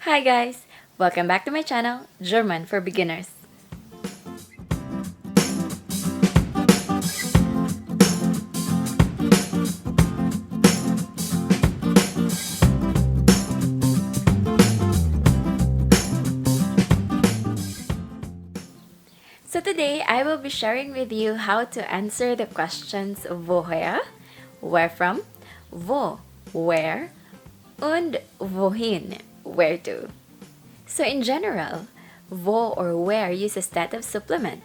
Hi guys! Welcome back to my channel, German for Beginners. So today, I will be sharing with you how to answer the questions woher, where from, wo, where, und wohin, where to. So in general, wo or where uses dative supplement,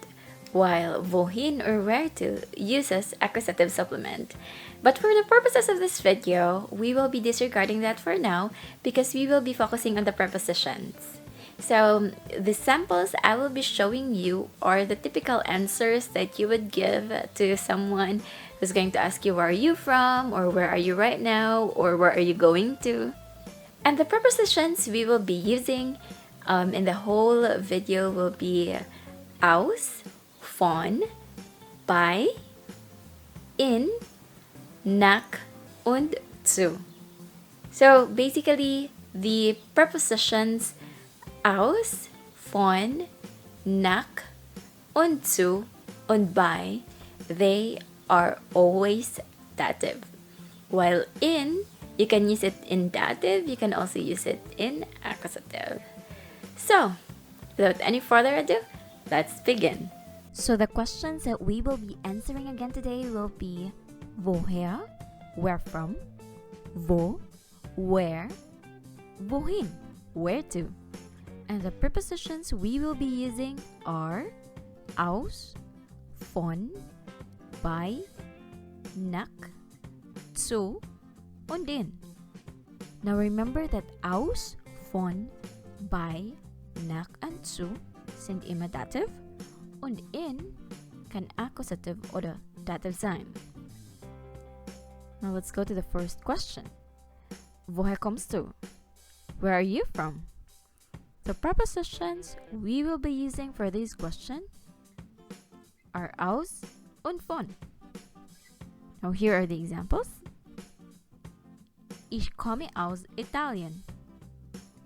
while wohin or where to uses accusative supplement. But for the purposes of this video, we will be disregarding that for now because we will be focusing on the prepositions. So the samples I will be showing you are the typical answers that you would give to someone who's going to ask you where are you from, or where are you right now, or where are you going to. And the prepositions we will be using in the whole video will be aus, von, bei, in, nach, und zu. So basically, the prepositions aus, von, nach, und zu, und bei, they are always dative. While in, you can use it in dative, you can also use it in accusative. So, without any further ado, let's begin. So the questions that we will be answering again today will be woher, where from, wo, where, wohin, where to. And the prepositions we will be using are aus, von, bei, nach, zu, und in. Now remember that aus, von, bei, nach und zu sind immer Dativ und in kann Akkusativ oder Dativ sein. Now let's go to the first question. Woher kommst du? Where are you from? The prepositions we will be using for this question are aus und von. Now here are the examples. Ich komme aus Italien.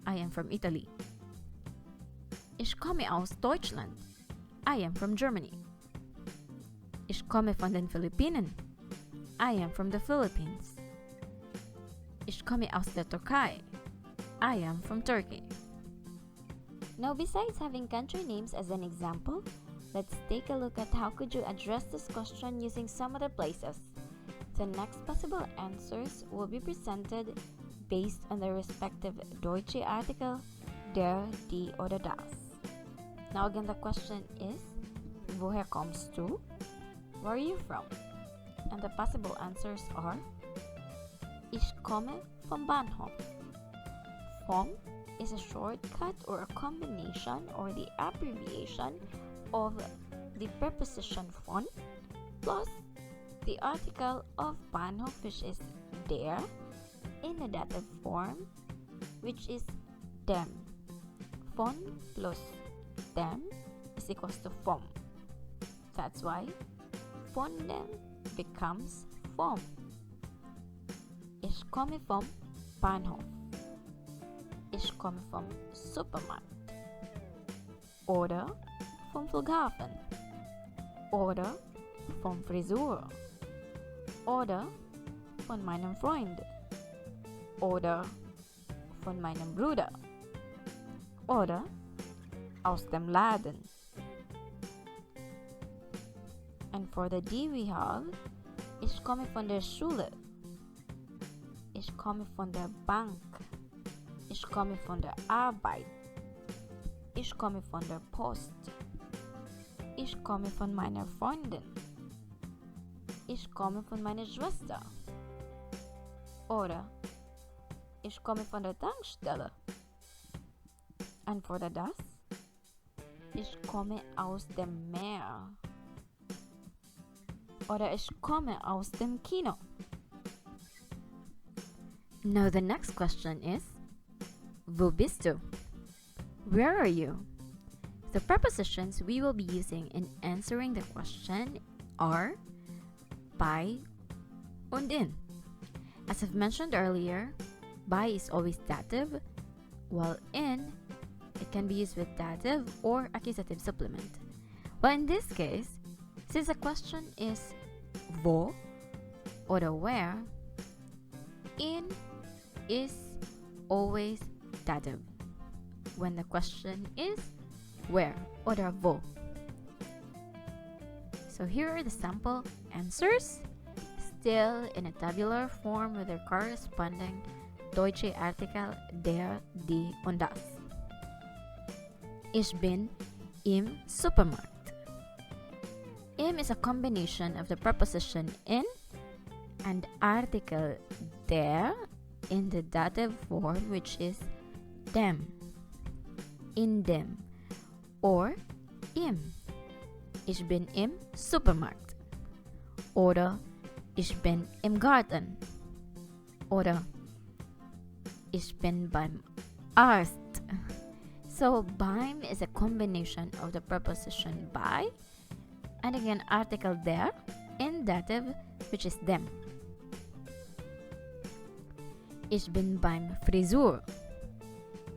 I am from Italy. Ich komme aus Deutschland. I am from Germany. Ich komme von den Philippinen. I am from the Philippines. Ich komme aus der Türkei. I am from Turkey. Now, besides having country names as an example, let's take a look at how could you address this question using some other places. The next possible answers will be presented based on the respective Deutsche article, der, die oder das. Now again, the question is, woher kommst du? Where are you from? And the possible answers are, ich komme vom Bahnhof. Vom is a shortcut or a combination or the abbreviation of the preposition von plus the article of Bahnhof, which is der, in a dative form, which is dem. Von plus dem is equals to vom. That's why von dem becomes vom. Ich komme vom Bahnhof. Ich komme vom Supermarkt. Oder vom Flughafen. Oder vom Frisur. Oder von meinem Freund. Oder von meinem Bruder. Oder aus dem Laden. And for the D we have, ich komme von der Schule. Ich komme von der Bank. Ich komme von der Arbeit. Ich komme von der Post. Ich komme von meiner Freundin. Ich komme von meiner Schwester. Oder ich komme von der Tankstelle. And for the das, ich komme aus dem Meer. Oder ich komme aus dem Kino. Now the next question is, wo bist du? Where are you? The prepositions we will be using in answering the question are bei und in. As I've mentioned earlier, bei is always dative, while in, it can be used with dative or accusative supplement. Well, in this case, since the question is wo or the where, in is always dative when the question is where or the wo. So here are the sample answers, still in a tabular form with their corresponding Deutsche Artikel der, die und das. Ich bin im Supermarkt. Im is a combination of the preposition in and article der in the dative form, which is dem, in dem, or im. Ich bin im Supermarkt. Oder ich bin im Garten. Oder ich bin beim Arzt. So beim is a combination of the preposition by and again article der in dative, which is dem. Ich bin beim Friseur.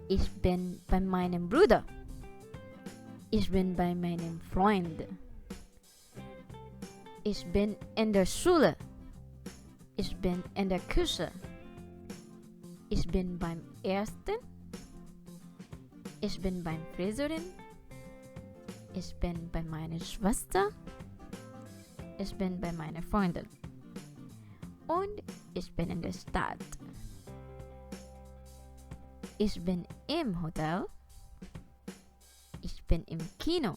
Ich bin bei meinem Bruder. Ich bin bei meinem Freund. Ich bin in der Schule. Ich bin in der Küche. Ich bin beim Ersten. Ich bin beim Friseurin. Ich bin bei meiner Schwester. Ich bin bei meiner Freundin. Und ich bin in der Stadt. Ich bin im Hotel. Ich bin im Kino.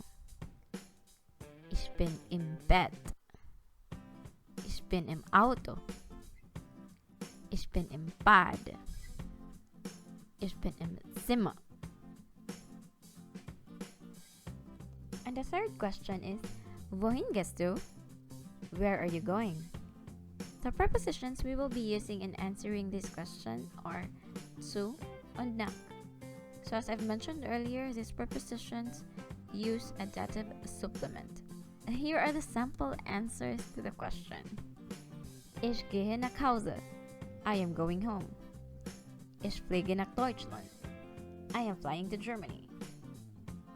Ich bin im Bett. Ich bin im Auto. Ich bin im Bad. Ich bin im Zimmer. And the third question is, wohin gehst du? Where are you going? The prepositions we will be using in answering this question are zu and nach. So as I've mentioned earlier, these prepositions use a dative supplement. Here are the sample answers to the question. Ich gehe nach Hause. I am going home. Ich fliege nach Deutschland. I am flying to Germany.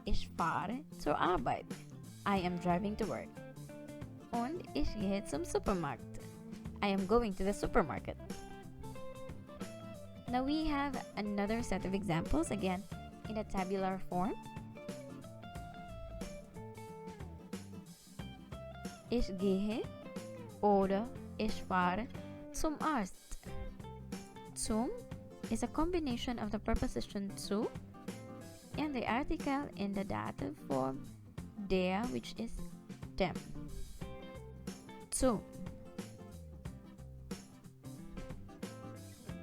Ich fahre zur Arbeit. I am driving to work. Und ich gehe zum Supermarkt. I am going to the supermarket. Now we have another set of examples, again in a tabular form. Ich gehe oder ich fahre zum Arzt. Zum is a combination of the preposition zu and the article in the dative form der, which is dem. Zum.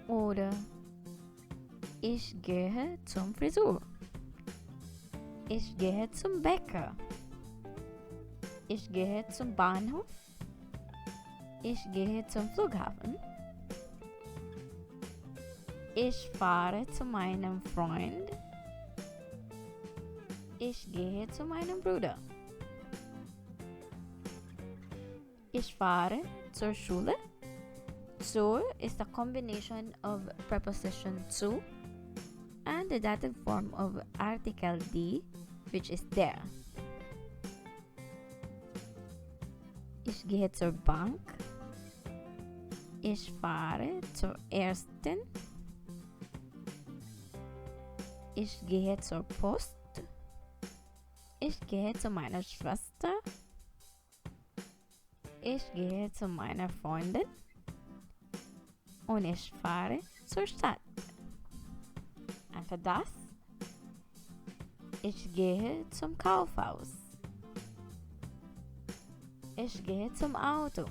Oder ich gehe zum Friseur. Ich gehe zum Bäcker. Ich gehe zum Bahnhof. Ich gehe zum Flughafen. Ich fahre zu meinem Freund. Ich gehe zu meinem Bruder. Ich fahre zur Schule. Zur is the combination of preposition zu and the dative form of article die, which is der. Ich gehe zur Bank. Ich fahre zur Ersten. Ich gehe zur Post. Ich gehe zu meiner Schwester. Ich gehe zu meiner Freundin. Und ich fahre zur Stadt. Und für das, ich gehe zum Kaufhaus. Ich gehe zum Auto.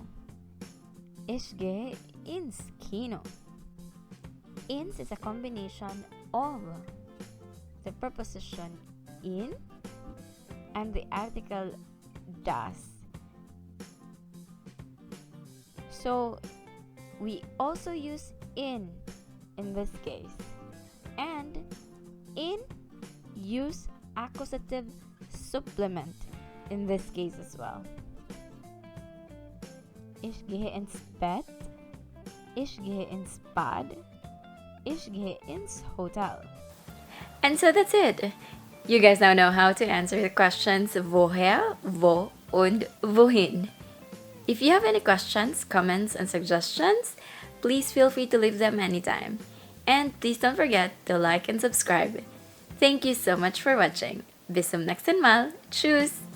Ich gehe ins Kino. Ins is a combination of the preposition in and the article das. So we also use in this case, and in use accusative supplement in this case as well. Ich gehe ins Bett. Ich gehe ins Bad. Ich gehe ins Hotel. And so that's it. You guys now know how to answer the questions woher, wo, und wohin. If you have any questions, comments, and suggestions, please feel free to leave them anytime. And please don't forget to like and subscribe. Thank you so much for watching. Bis zum nächsten Mal. Tschüss!